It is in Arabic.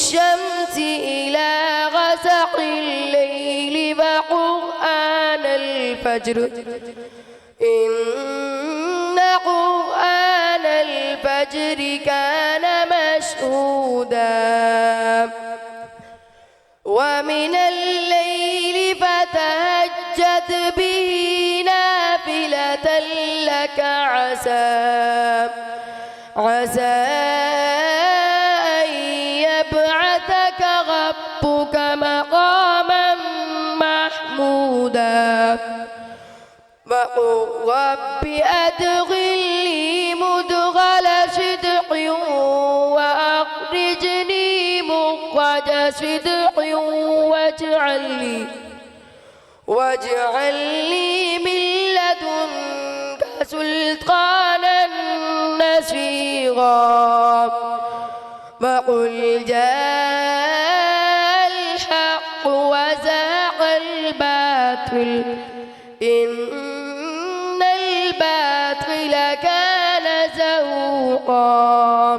الشمس إلى غسق الليل وقرآن الفجر إن قرآن الفجر كان مشهودا ومن الليل فتهجد به نافلة لك عسى أن يبعثك ربك مقاما محمودا وقل رب أدخلني مدخل صدق وأخرجني مخرج صدق واجعل لي من لدنك سلطانا نصيرا وقل جاء الحق وزهق الباطل إن الباطل كان زهوقا